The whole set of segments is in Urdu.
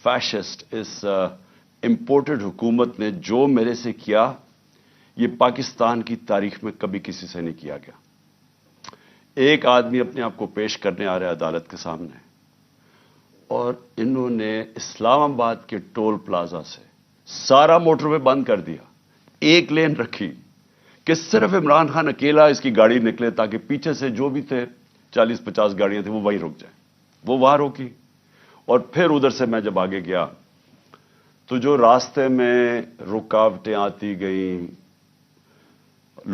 فیشسٹ اس امپورٹڈ حکومت نے جو میرے سے کیا یہ پاکستان کی تاریخ میں کبھی کسی سے نہیں کیا گیا. ایک آدمی اپنے آپ کو پیش کرنے آ رہا ہے عدالت کے سامنے اور انہوں نے اسلام آباد کے ٹول پلازا سے سارا موٹر وے بند کر دیا, ایک لین رکھی کہ صرف عمران خان اکیلا اس کی گاڑی نکلے تاکہ پیچھے سے جو بھی تھے 40-50 گاڑیاں تھیں وہ وہیں رک جائیں. وہ وہاں روکی اور پھر ادھر سے میں جب آگے گیا تو جو راستے میں رکاوٹیں آتی گئیں,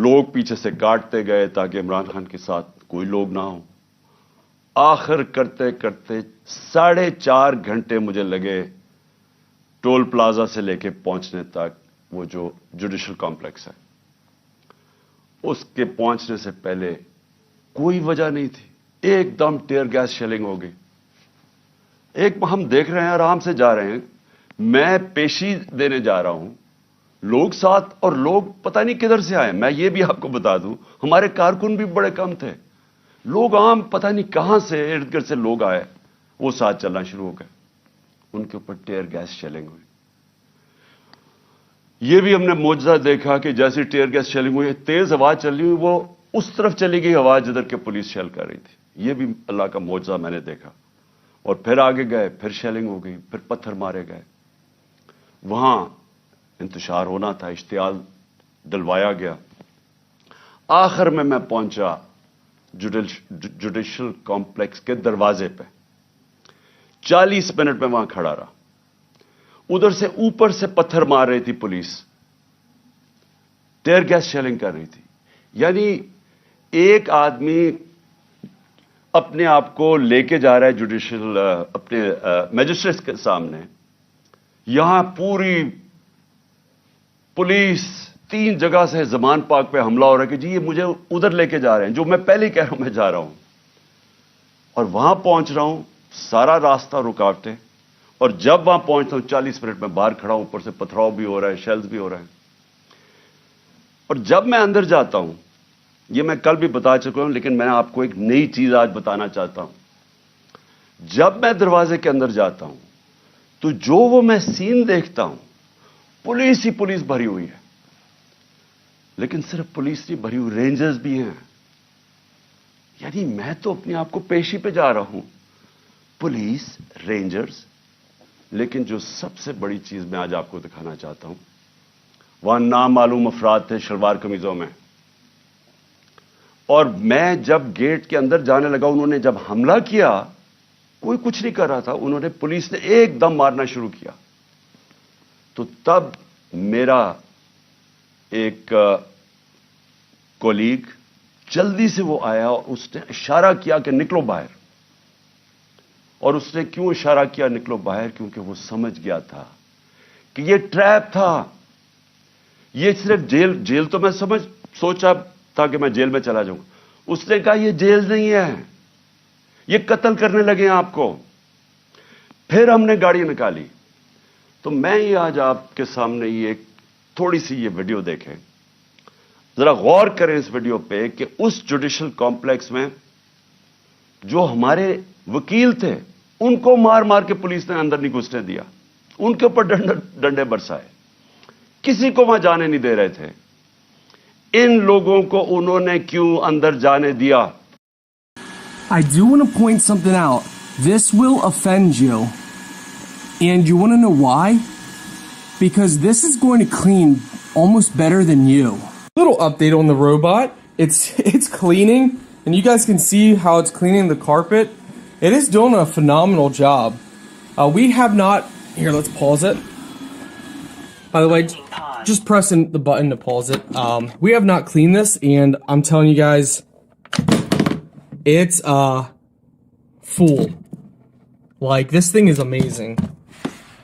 لوگ پیچھے سے کاٹتے گئے تاکہ عمران خان کے ساتھ کوئی لوگ نہ ہوں. آخر کرتے کرتے 4.5 گھنٹے مجھے لگے ٹول پلازا سے لے کے پہنچنے تک. وہ جو جوڈیشل کمپلیکس ہے اس کے پہنچنے سے پہلے کوئی وجہ نہیں تھی, ایک دم ٹیئر گیس شیلنگ ہو گئی. ایک ہم دیکھ رہے ہیں آرام سے جا رہے ہیں, میں پیشی دینے جا رہا ہوں, لوگ ساتھ اور لوگ پتہ نہیں کدھر سے آئے. میں یہ بھی آپ کو بتا دوں ہمارے کارکن بھی بڑے کم تھے, لوگ عام پتہ نہیں کہاں سے ارد گرد سے لوگ آئے, وہ ساتھ چلنا شروع ہو گئے. ان کے اوپر ٹیئر گیس شیلنگ ہوئی. یہ بھی ہم نے معجزہ دیکھا کہ جیسی ٹیئر گیس شیلنگ ہوئی, تیز ہوا چلی ہوئی, وہ اس طرف چلی گئی ہوا جدھر کے پولیس شیل کر رہی تھی. یہ بھی اللہ کا معجزہ میں نے دیکھا. اور پھر آگے گئے, پھر شیلنگ ہو گئی, پھر پتھر مارے گئے. وہاں انتشار ہونا تھا, اشتعال دلوایا گیا. آخر میں پہنچا جوڈیشل کمپلیکس کے دروازے پہ. 40 منٹ میں وہاں کھڑا رہا. ادھر سے اوپر سے پتھر مار رہی تھی پولیس, ٹیئر گیس شیلنگ کر رہی تھی. یعنی ایک آدمی اپنے آپ کو لے کے جا رہا ہے جوڈیشل اپنے میجسٹریٹ کے سامنے, یہاں پوری پولیس 3 جگہ سے زمان پاک پہ حملہ ہو رہا ہے کہ جی یہ مجھے ادھر لے کے جا رہے ہیں جو میں پہلے ہی کہہ رہا ہوں میں جا رہا ہوں. اور وہاں پہنچ رہا ہوں, سارا راستہ رکاوٹیں, اور جب وہاں پہنچتا ہوں 40 منٹ میں باہر کھڑا ہوں, اوپر سے پتھراؤ بھی ہو رہا ہے, شیلز بھی ہو رہے ہیں. اور جب میں اندر جاتا ہوں, یہ میں کل بھی بتا چکا ہوں لیکن میں آپ کو ایک نئی چیز آج بتانا چاہتا ہوں. جب میں دروازے کے اندر جاتا ہوں تو جو وہ میں سین دیکھتا ہوں, پولیس ہی پولیس بھری ہوئی ہے. لیکن صرف پولیس نہیں بھری ہوئی, رینجرز بھی ہیں. یعنی میں تو اپنے آپ کو پیشی پہ جا رہا ہوں, پولیس, رینجرز. لیکن جو سب سے بڑی چیز میں آج آپ کو دکھانا چاہتا ہوں, وہاں نامعلوم افراد تھے شلوار قمیضوں میں. اور میں جب گیٹ کے اندر جانے لگا, انہوں نے جب حملہ کیا, کوئی کچھ نہیں کر رہا تھا, انہوں نے پولیس نے ایک دم مارنا شروع کیا. تو تب میرا ایک کولیگ جلدی سے وہ آیا اور اس نے اشارہ کیا کہ نکلو باہر. اور اس نے کیوں اشارہ کیا نکلو باہر؟ کیونکہ وہ سمجھ گیا تھا کہ یہ ٹریپ تھا. یہ صرف جیل تو میں سوچا تھا کہ میں جیل میں چلا جاؤں. اس نے کہا یہ جیل نہیں ہے, یہ قتل کرنے لگے ہیں آپ کو. پھر ہم نے گاڑی نکالی. تو میں یہ آج آپ کے سامنے یہ تھوڑی سی یہ ویڈیو دیکھیں, ذرا غور کریں اس ویڈیو پہ کہ اس جوڈیشل کمپلیکس میں جو ہمارے وکیل تھے ان کو مار مار کے پولیس نے اندر نہیں گھسنے دیا, ان کے اوپر ڈنڈے برسائے, کسی کو وہاں جانے نہیں دے رہے تھے. ان لوگوں کو انہوں نے کیوں اندر جانے دیا؟ I do want to point something out. This will offend you. And you want to know why? Because this is going to clean almost better than you. Little update on the robot. It's cleaning, and you guys can see how it's cleaning the carpet. It is doing a phenomenal job. We have not... Here, let's pause it. By the way, just pressing the button to pause it. We have not cleaned this, and I'm telling you guys, it's full. Like, this thing is amazing.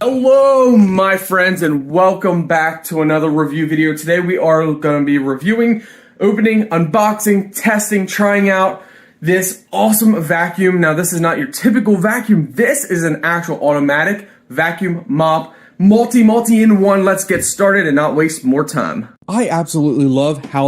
Hello, my friends, and welcome back to another review video. Today we are going to be reviewing, opening, unboxing, testing, trying out this awesome vacuum. Now, this is not your typical vacuum. This is an actual automatic vacuum mop. Multi in one. Let's get started and not waste more time. I absolutely love how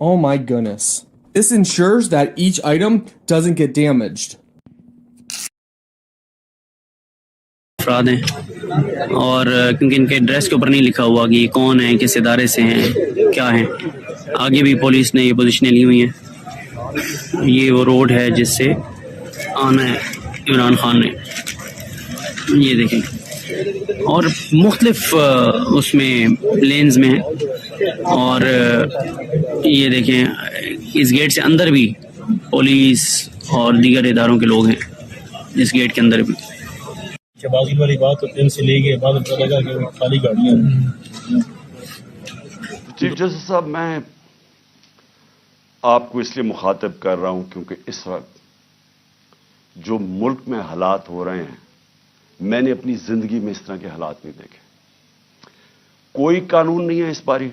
Oh my goodness. This ensures that each item doesn't get damaged. افراد ہیں اور کیونکہ ان کے ایڈریس کے اوپر نہیں لکھا ہوا کہ یہ کون ہیں, کس ادارے سے ہیں, کیا ہیں. آگے بھی پولیس نے یہ پوزیشنیں لی ہوئی ہیں. یہ وہ روڈ ہے جس سے آنا ہے عمران خان نے, یہ دیکھیں, اور مختلف اس میں لینز میں ہیں. اور یہ دیکھیں اس گیٹ سے اندر بھی پولیس اور دیگر اداروں کے لوگ ہیں, اس گیٹ کے اندر بھی. بازی والی بات تو دن سے لے گئے بعد میں پتہ لگا کہ خالی گاڑیاں ہیں. چیف جسٹس صاحب, میں آپ کو اس لیے مخاطب کر رہا ہوں کیونکہ اس وقت جو ملک میں حالات ہو رہے ہیں, میں نے اپنی زندگی میں اس طرح کے حالات نہیں دیکھے. کوئی قانون نہیں ہے اس باری,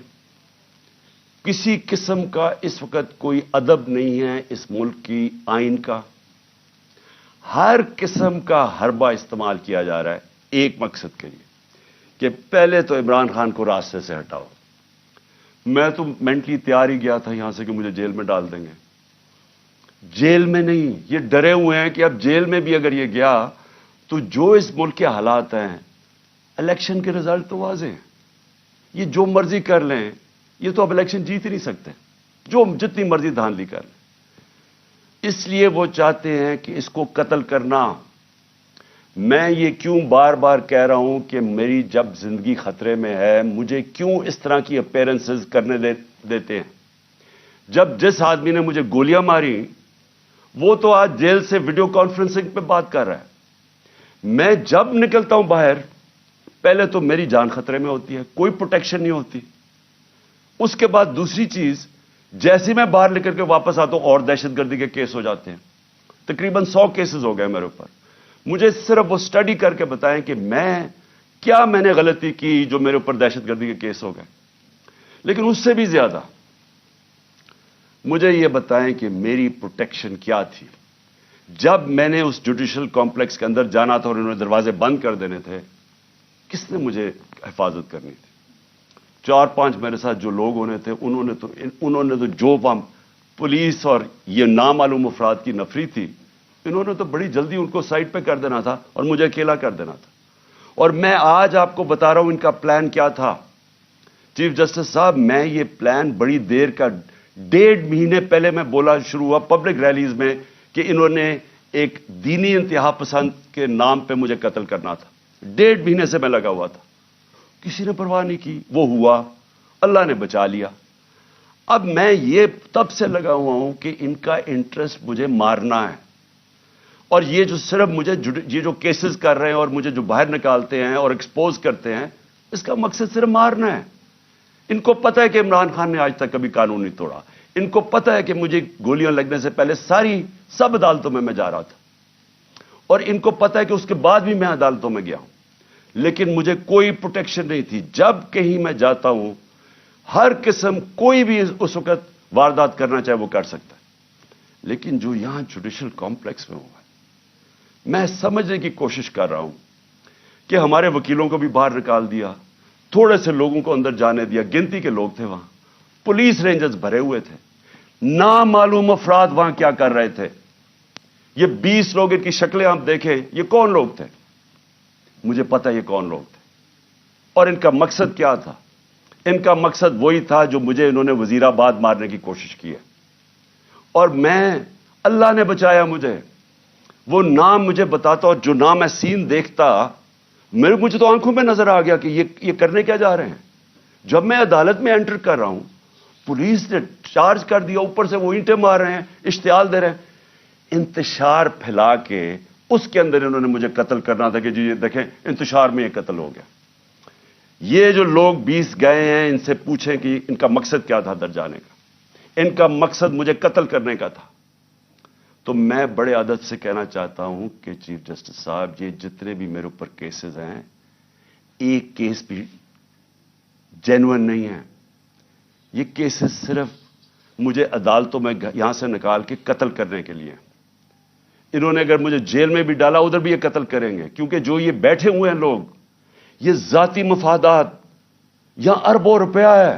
کسی قسم کا اس وقت کوئی ادب نہیں ہے اس ملک کی آئین کا. ہر قسم کا حربہ استعمال کیا جا رہا ہے ایک مقصد کے لیے کہ پہلے تو عمران خان کو راستے سے ہٹاؤ. میں تو مینٹلی تیار ہی گیا تھا یہاں سے کہ مجھے جیل میں ڈال دیں گے. جیل میں نہیں, یہ ڈرے ہوئے ہیں کہ اب جیل میں بھی اگر یہ گیا تو جو اس ملک کے حالات ہیں, الیکشن کے رزلٹ تو واضح ہیں, یہ جو مرضی کر لیں, یہ تو اب الیکشن جیت ہی نہیں سکتے, جو جتنی مرضی دھاندلی کر لیں. اس لیے وہ چاہتے ہیں کہ اس کو قتل کرنا. میں یہ کیوں بار بار کہہ رہا ہوں کہ میری جب زندگی خطرے میں ہے, مجھے کیوں اس طرح کی اپیرنسز کرنے دیتے ہیں. جب جس آدمی نے مجھے گولیاں ماری وہ تو آج جیل سے ویڈیو کانفرنسنگ پہ بات کر رہا ہے. میں جب نکلتا ہوں باہر, پہلے تو میری جان خطرے میں ہوتی ہے, کوئی پروٹیکشن نہیں ہوتی. اس کے بعد دوسری چیز, جیسے میں باہر نکل کے واپس آتا ہوں اور دہشت گردی کے کیس ہو جاتے ہیں. تقریباً 100 کیسز ہو گئے میرے اوپر. مجھے صرف وہ اسٹڈی کر کے بتائیں کہ میں نے غلطی کی جو میرے اوپر دہشت گردی کے کیس ہو گئے. لیکن اس سے بھی زیادہ مجھے یہ بتائیں کہ میری پروٹیکشن کیا تھی. جب میں نے اس جوڈیشل کمپلیکس کے اندر جانا تھا اور انہوں نے دروازے بند کر دینے تھے, کس نے مجھے حفاظت کرنی تھی؟ 4-5 میرے ساتھ جو لوگ ہونے تھے, انہوں نے تو جو پولیس اور یہ نامعلوم افراد کی نفری تھی, انہوں نے تو بڑی جلدی ان کو سائڈ پہ کر دینا تھا اور مجھے اکیلا کر دینا تھا. اور میں آج آپ کو بتا رہا ہوں ان کا پلان کیا تھا. چیف جسٹس صاحب, میں یہ پلان بڑی دیر کا 1.5 مہینے پہلے میں بولا شروع ہوا پبلک ریلیز میں کہ انہوں نے ایک دینی انتہا پسند کے نام پہ مجھے قتل کرنا تھا. 1.5 مہینے سے میں لگا ہوا تھا, کسی نے پرواہ نہیں کی. وہ ہوا, اللہ نے بچا لیا. اب میں یہ تب سے لگا ہوا ہوں کہ ان کا انٹرسٹ مجھے مارنا ہے. اور یہ جو صرف مجھے یہ جو کیسز کر رہے ہیں اور مجھے جو باہر نکالتے ہیں اور ایکسپوز کرتے ہیں, اس کا مقصد صرف مارنا ہے. ان کو پتہ ہے کہ عمران خان نے آج تک کبھی قانون نہیں توڑا. ان کو پتہ ہے کہ مجھے گولیاں لگنے سے پہلے سب عدالتوں میں جا رہا تھا, اور ان کو پتہ ہے کہ اس کے بعد بھی میں عدالتوں میں گیا ہوں, لیکن مجھے کوئی پروٹیکشن نہیں تھی. جب کہیں میں جاتا ہوں, ہر قسم کوئی بھی اس وقت واردات کرنا چاہے وہ کر سکتا ہے. لیکن جو یہاں جوڈیشل کمپلیکس میں ہوا ہے, میں سمجھنے کی کوشش کر رہا ہوں کہ ہمارے وکیلوں کو بھی باہر نکال دیا, تھوڑے سے لوگوں کو اندر جانے دیا, گنتی کے لوگ تھے وہاں, پولیس رینجرز بھرے ہوئے تھے, نامعلوم افراد وہاں کیا کر رہے تھے. یہ 20 لوگ, ان کی شکلیں آپ دیکھیں, یہ کون لوگ تھے؟ مجھے پتہ یہ کون لوگ تھے اور ان کا مقصد کیا تھا. ان کا مقصد وہی تھا جو مجھے انہوں نے وزیر آباد مارنے کی کوشش کی ہے, اور اللہ نے بچایا مجھے. وہ نام مجھے بتاتا, اور جو نام میں سین دیکھتا, مجھے تو آنکھوں میں نظر آ گیا کہ یہ کرنے کیا جا رہے ہیں. جب میں عدالت میں انٹر کر رہا ہوں, پولیس نے چارج کر دیا, اوپر سے وہ اینٹیں مار رہے ہیں, اشتعال دے رہے ہیں, انتشار پھیلا کے اس کے اندر انہوں نے مجھے قتل کرنا تھا کہ جی یہ دیکھیں انتشار میں یہ قتل ہو گیا. یہ جو لوگ 20 گئے ہیں, ان سے پوچھیں کہ ان کا مقصد کیا تھا در جانے کا. ان کا مقصد مجھے قتل کرنے کا تھا. تو میں بڑے ادب سے کہنا چاہتا ہوں کہ چیف جسٹس صاحب, یہ جتنے بھی میرے اوپر کیسز ہیں, ایک کیس بھی جینوئن نہیں ہے. یہ کیسز صرف مجھے عدالتوں میں یہاں سے نکال کے قتل کرنے کے لیے. انہوں نے اگر مجھے جیل میں بھی ڈالا, ادھر بھی یہ قتل کریں گے, کیونکہ جو یہ بیٹھے ہوئے ہیں لوگ, یہ ذاتی مفادات, یہاں اربوں روپیہ ہے.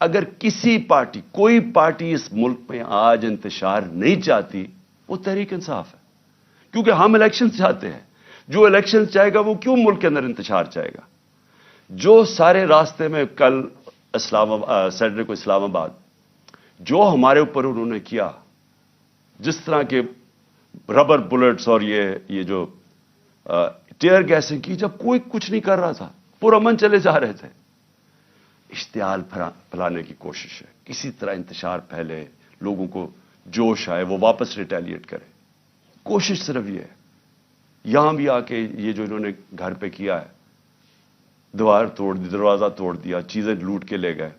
اگر کسی پارٹی کوئی پارٹی اس ملک میں آج انتشار نہیں چاہتی وہ تحریک انصاف ہے، کیونکہ ہم الیکشن چاہتے ہیں. جو الیکشن چاہے گا وہ کیوں ملک کے اندر انتشار چاہے گا؟ جو سارے راستے میں کل سیٹرڈے کو اسلام آباد جو ہمارے اوپر انہوں نے کیا، جس طرح کے ربر بلٹس اور یہ جو ٹیئر گیسنگ کی، جب کوئی کچھ نہیں کر رہا تھا، پرامن چلے جا رہے تھے. اشتعال پھیلانے کی کوشش ہے، کسی طرح انتشار پھیلے، لوگوں کو جوش آئے، وہ واپس ریٹیلیٹ کرے. کوشش صرف یہ ہے. یہاں بھی آ کے یہ جو انہوں نے گھر پہ کیا ہے، دیوار توڑ دی، دروازہ توڑ دیا، چیزیں لوٹ کے لے گئے،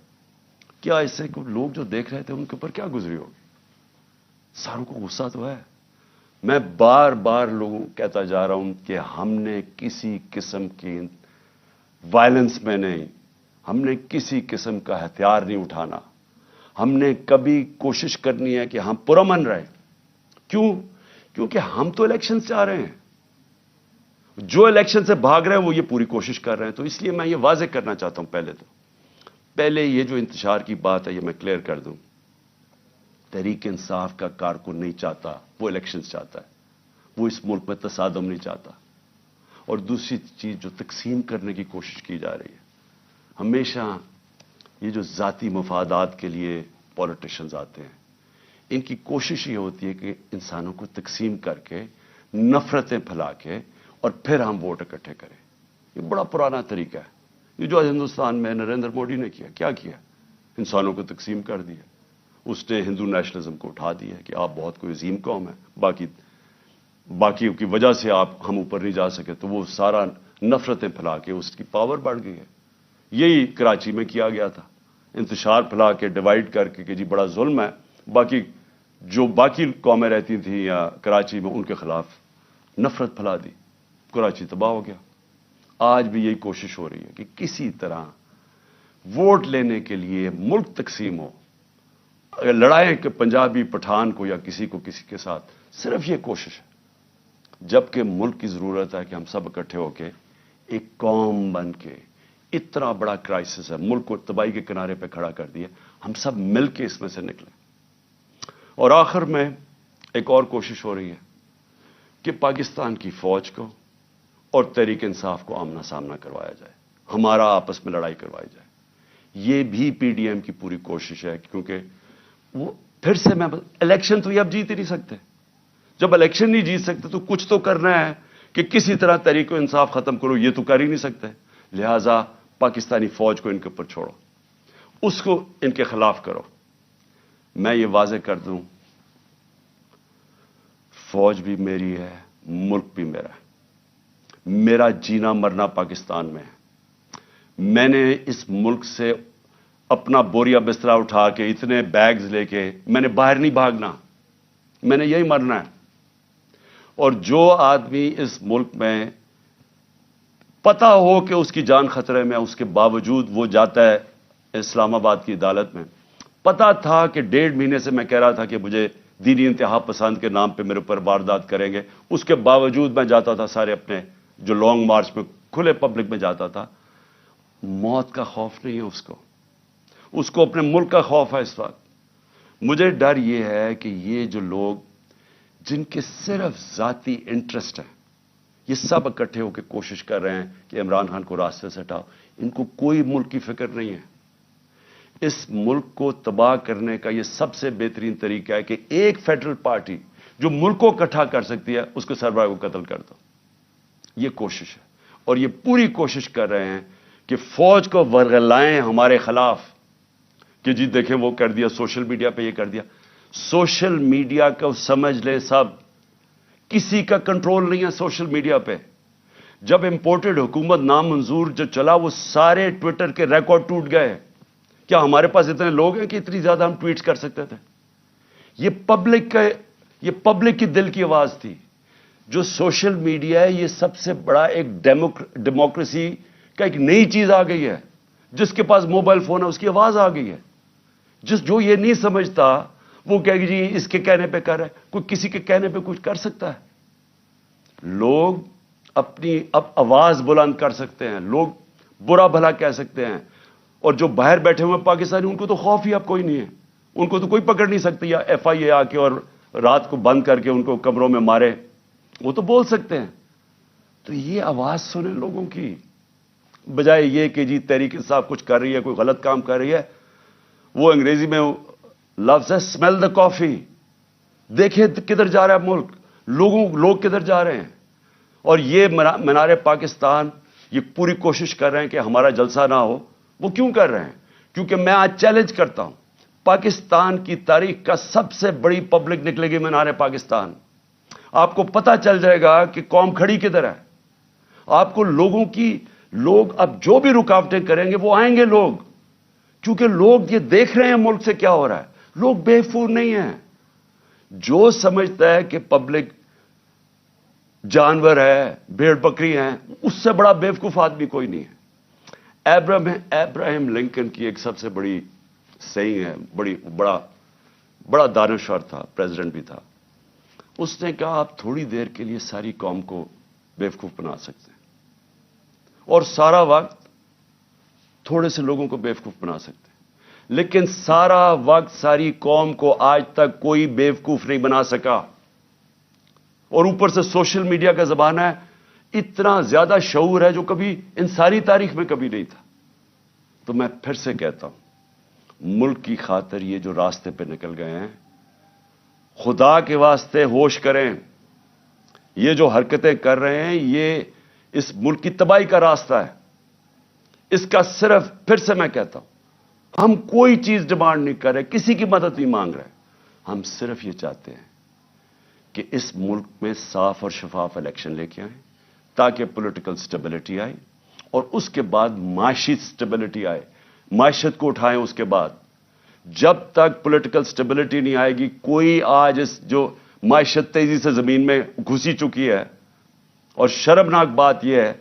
کیا اس سے لوگ جو دیکھ رہے تھے ان کے اوپر کیا گزری ہوگی؟ ساروں کو غصہ تو ہے. میں بار بار لوگوں کہتا جا رہا ہوں کہ ہم نے کسی قسم کی وائلنس میں نہیں، ہم نے کسی قسم کا ہتھیار نہیں اٹھانا. ہم نے کبھی کوشش کرنی ہے کہ ہم پرامن رہیں. کیوں؟ کیونکہ ہم تو الیکشن سے آ رہے ہیں. جو الیکشن سے بھاگ رہے ہیں وہ یہ پوری کوشش کر رہے ہیں. تو اس لیے میں یہ واضح کرنا چاہتا ہوں، پہلے یہ جو انتشار کی بات ہے یہ میں کلیئر کر دوں. تحریک انصاف کا کارکن نہیں چاہتا وہ الیکشن چاہتا ہے، وہ اس ملک میں تصادم نہیں چاہتا. اور دوسری چیز جو تقسیم کرنے کی کوشش کی جا رہی ہے، ہمیشہ یہ جو ذاتی مفادات کے لیے پولیٹیشنز آتے ہیں، ان کی کوشش یہ ہوتی ہے کہ انسانوں کو تقسیم کر کے، نفرتیں پھیلا کے، اور پھر ہم ووٹ اکٹھے کریں. یہ بڑا پرانا طریقہ ہے. یہ جو ہندوستان میں نریندر مودی نے کیا انسانوں کو تقسیم کر دیا. اس نے ہندو نیشنلزم کو اٹھا دیا کہ آپ بہت کوئی عظیم قوم ہے، باقی کی وجہ سے ہم اوپر نہیں جا سکے، تو وہ سارا نفرتیں پھیلا کے اس کی پاور بڑھ گئی ہے. یہی کراچی میں کیا گیا تھا، انتشار پھیلا کے، ڈیوائڈ کر کے کہ جی بڑا ظلم ہے. باقی قومیں رہتی تھیں یا کراچی میں، ان کے خلاف نفرت پھیلا دی، کراچی تباہ ہو گیا. آج بھی یہی کوشش ہو رہی ہے کہ کسی طرح ووٹ لینے کے لیے ملک تقسیم ہو. اگر لڑائیں کہ پنجابی پٹھان کو یا کسی کے ساتھ، صرف یہ کوشش ہے. جبکہ ملک کی ضرورت ہے کہ ہم سب اکٹھے ہو کے ایک قوم بن کے، اتنا بڑا کرائسس ہے، ملک کو تباہی کے کنارے پہ کھڑا کر دیا، ہم سب مل کے اس میں سے نکلیں. اور آخر میں ایک اور کوشش ہو رہی ہے کہ پاکستان کی فوج کو اور تحریک انصاف کو آمنا سامنا کروایا جائے، ہمارا آپس میں لڑائی کروائی جائے. یہ بھی پی ڈی ایم کی پوری کوشش ہے، کیونکہ وہ پھر سے الیکشن تو یہ اب جیت ہی نہیں سکتے. جب الیکشن نہیں جیت سکتے تو کچھ تو کرنا ہے کہ کسی طرح تحریک انصاف ختم کرو. یہ تو کر ہی نہیں سکتے، لہذا پاکستانی فوج کو ان کے اوپر چھوڑو، اس کو ان کے خلاف کرو. میں یہ واضح کر دوں، فوج بھی میری ہے، ملک بھی میرا ہے. میرا جینا مرنا پاکستان میں ہے. میں نے اس ملک سے اپنا بوریا بسترا اٹھا کے، اتنے بیگز لے کے، میں نے باہر نہیں بھاگنا، میں نے یہی مرنا ہے. اور جو آدمی اس ملک میں پتا ہو کہ اس کی جان خطرے میں، اس کے باوجود وہ جاتا ہے اسلام آباد کی عدالت میں. پتا تھا کہ 1.5 مہینے سے میں کہہ رہا تھا کہ مجھے دینی انتہا پسند کے نام پہ میرے اوپر واردات کریں گے، اس کے باوجود میں جاتا تھا سارے اپنے جو لانگ مارچ میں کھلے پبلک میں جاتا تھا. موت کا خوف نہیں ہے اس کو اپنے ملک کا خوف ہے. اس وقت مجھے ڈر یہ ہے کہ یہ جو لوگ جن کے صرف ذاتی انٹرسٹ ہیں، یہ سب اکٹھے ہو کے کوشش کر رہے ہیں کہ عمران خان کو راستے سے ہٹاؤ. ان کو کوئی ملک کی فکر نہیں ہے. اس ملک کو تباہ کرنے کا یہ سب سے بہترین طریقہ ہے کہ ایک فیڈرل پارٹی جو ملک کو اکٹھا کر سکتی ہے، اس کے سربراہ کو قتل کر دو. یہ کوشش ہے، اور یہ پوری کوشش کر رہے ہیں کہ فوج کو ورغلائیں ہمارے خلاف، کہ جی دیکھیں وہ کر دیا، سوشل میڈیا پہ یہ کر دیا. سوشل میڈیا کو سمجھ لیں سب، کسی کا کنٹرول نہیں ہے سوشل میڈیا پہ. جب امپورٹڈ حکومت نامنظور جو چلا، وہ سارے ٹویٹر کے ریکارڈ ٹوٹ گئے. کیا ہمارے پاس اتنے لوگ ہیں کہ اتنی زیادہ ہم ٹویٹ کر سکتے تھے؟ یہ پبلک کی دل کی آواز تھی. جو سوشل میڈیا ہے، یہ سب سے بڑا ایک ڈیموکریسی کا ایک نئی چیز آ گئی ہے. جس کے پاس موبائل فون ہے اس کی آواز آ گئی ہے. جو یہ نہیں سمجھتا وہ کہے گی جی اس کے کہنے پہ کر رہا ہے. کوئی کسی کے کہنے پہ کچھ کر سکتا ہے؟ لوگ اپنی اب آواز بلند کر سکتے ہیں، لوگ برا بھلا کہہ سکتے ہیں. اور جو باہر بیٹھے ہوئے پاکستانی ان کو تو خوف ہی اب کوئی نہیں ہے, ان کو تو کوئی پکڑ نہیں سکتی, یا ایف آئی اے آ کے اور رات کو بند کر کے ان کو کمروں میں مارے, وہ تو بول سکتے ہیں. تو یہ آواز سنیں لوگوں کی, بجائے یہ کہ جی تحریک انصاف کچھ کر رہی ہے, کوئی غلط کام کر رہی ہے. وہ انگریزی میں لفظ ہے اسمیل دا کافی. دیکھیں کدھر جا رہا ہے ملک, لوگ کدھر جا رہے ہیں. اور یہ مینار پاکستان یہ پوری کوشش کر رہے ہیں کہ ہمارا جلسہ نہ ہو. وہ کیوں کر رہے ہیں؟ کیونکہ میں آج چیلنج کرتا ہوں, پاکستان کی تاریخ کا سب سے بڑی پبلک نکلے گی مینار پاکستان. آپ کو پتہ چل جائے گا کہ قوم کھڑی کدھر ہے. آپ کو لوگ اب جو بھی رکاوٹیں کریں گے وہ آئیں گے لوگ, کیونکہ لوگ یہ دیکھ رہے ہیں ملک سے کیا ہو رہا ہے. لوگ بے وقوف نہیں ہیں. جو سمجھتا ہے کہ پبلک جانور ہے, بھیڑ بکری ہیں, اس سے بڑا بے وقوف آدمی کوئی نہیں ہے. ابراہیم لنکن کی ایک سب سے بڑی سیئنگ ہے, بڑا دانشور تھا, پریزیڈنٹ بھی تھا. اس نے کہا آپ تھوڑی دیر کے لیے ساری قوم کو بے وقوف بنا سکتے ہیں, اور سارا وقت تھوڑے سے لوگوں کو بے وقوف بنا سکتے ہیں, لیکن سارا وقت ساری قوم کو آج تک کوئی بے وقوف نہیں بنا سکا. اور اوپر سے سوشل میڈیا کا زمانہ ہے, اتنا زیادہ شعور ہے جو کبھی ان ساری تاریخ میں کبھی نہیں تھا. تو میں پھر سے کہتا ہوں, ملک کی خاطر یہ جو راستے پہ نکل گئے ہیں, خدا کے واسطے ہوش کریں. یہ جو حرکتیں کر رہے ہیں یہ اس ملک کی تباہی کا راستہ ہے. اس کا صرف, پھر سے میں کہتا ہوں, ہم کوئی چیز ڈیمانڈ نہیں کر رہے, کسی کی مدد نہیں مانگ رہے. ہم صرف یہ چاہتے ہیں کہ اس ملک میں صاف اور شفاف الیکشن لے کے آئیں, تاکہ پولیٹیکل سٹیبلٹی آئے, اور اس کے بعد معاشی سٹیبلٹی آئے, معیشت کو اٹھائیں. اس کے بعد جب تک پولیٹیکل سٹیبلٹی نہیں آئے گی, کوئی آج اس جو معیشت تیزی سے زمین میں گھسی چکی ہے. اور شرمناک بات یہ ہے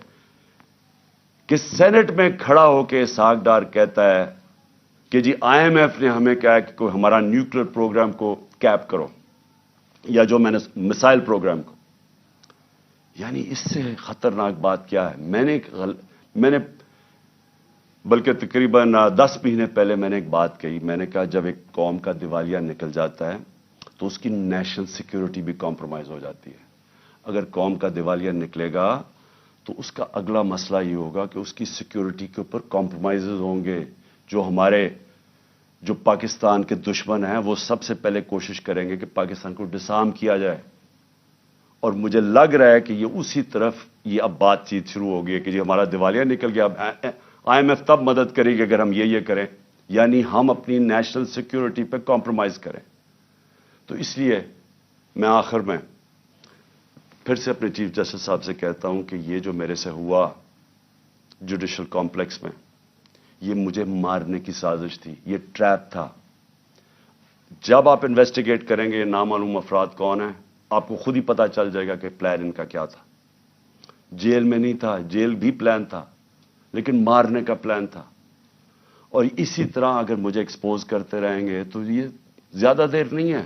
کہ سینٹ میں کھڑا ہو کے اسحاق ڈار کہتا ہے کہ جی آئی ایم ایف نے ہمیں کہا کہ کوئی ہمارا نیوکلیر پروگرام کو کیپ کرو, یا جو میں نے مسائل پروگرام کو. یعنی اس سے خطرناک بات کیا ہے؟ میں نے بلکہ تقریباً 10 مہینے پہلے میں نے ایک بات کہی. میں نے کہا جب ایک قوم کا دیوالیہ نکل جاتا ہے تو اس کی نیشنل سیکیورٹی بھی کمپرومائز ہو جاتی ہے. اگر قوم کا دیوالیہ نکلے گا تو اس کا اگلا مسئلہ یہ ہوگا کہ اس کی سیکیورٹی کے اوپر کمپرومائزز ہوں گے. جو پاکستان کے دشمن ہیں وہ سب سے پہلے کوشش کریں گے کہ پاکستان کو ڈسارم کیا جائے. اور مجھے لگ رہا ہے کہ یہ اسی طرف یہ اب بات چیت شروع ہو گئی کہ جی ہمارا دیوالیہ نکل گیا, اب آئی ایم ایف تب مدد کرے گی اگر ہم یہ کریں, یعنی ہم اپنی نیشنل سیکیورٹی پہ کمپرومائز کریں. تو اس لیے میں آخر میں پھر سے اپنے چیف جسٹس صاحب سے کہتا ہوں کہ یہ جو میرے سے ہوا جوڈیشل کمپلیکس میں, یہ مجھے مارنے کی سازش تھی, یہ ٹریپ تھا. جب آپ انویسٹیگیٹ کریں گے نامعلوم افراد کون ہیں, آپ کو خود ہی پتا چل جائے گا کہ پلان ان کا کیا تھا. جیل میں نہیں تھا, جیل بھی پلان تھا, لیکن مارنے کا پلان تھا. اور اسی طرح اگر مجھے ایکسپوز کرتے رہیں گے تو یہ زیادہ دیر نہیں ہے,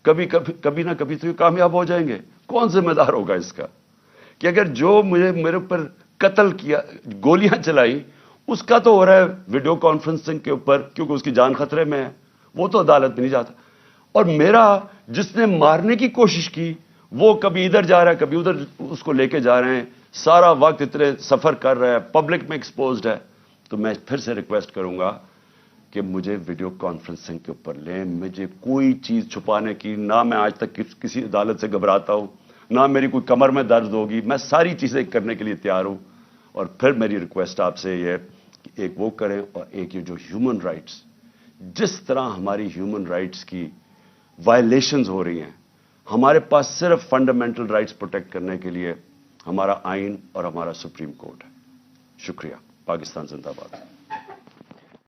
کبھی نہ کبھی تو یہ کامیاب ہو جائیں گے. کون ذمہ دار ہوگا اس کا کہ اگر جو میرے اوپر قتل کیا, گولیاں چلائی, اس کا تو ہو رہا ہے ویڈیو کانفرنسنگ کے اوپر, کیونکہ اس کی جان خطرے میں ہے, وہ تو عدالت میں نہیں جاتا. اور میرا جس نے مارنے کی کوشش کی وہ کبھی ادھر جا رہا ہے کبھی ادھر, اس کو لے کے جا رہے ہیں, سارا وقت اتنے سفر کر رہا ہے, پبلک میں ایکسپوزڈ ہے. تو میں پھر سے ریکویسٹ کروں گا کہ مجھے ویڈیو کانفرنسنگ کے اوپر لیں. مجھے کوئی چیز چھپانے کی, نہ میں آج تک کسی عدالت سے گھبراتا ہوں, نہ میری کوئی کمر میں درد ہوگی. میں ساری چیزیں کرنے کے لیے تیار ہوں. اور پھر میری ریکویسٹ آپ سے یہ ہے کہ ایک وہ کریں, اور ایک یہ جو ہیومن رائٹس, جس طرح ہماری ہیومن رائٹس کی وائلیشنز ہو رہی ہیں, ہمارے پاس صرف فنڈامنٹل رائٹس پروٹیکٹ کرنے کے لیے ہمارا آئین اور ہمارا سپریم کورٹ ہے. شکریہ. پاکستان زندہ باد.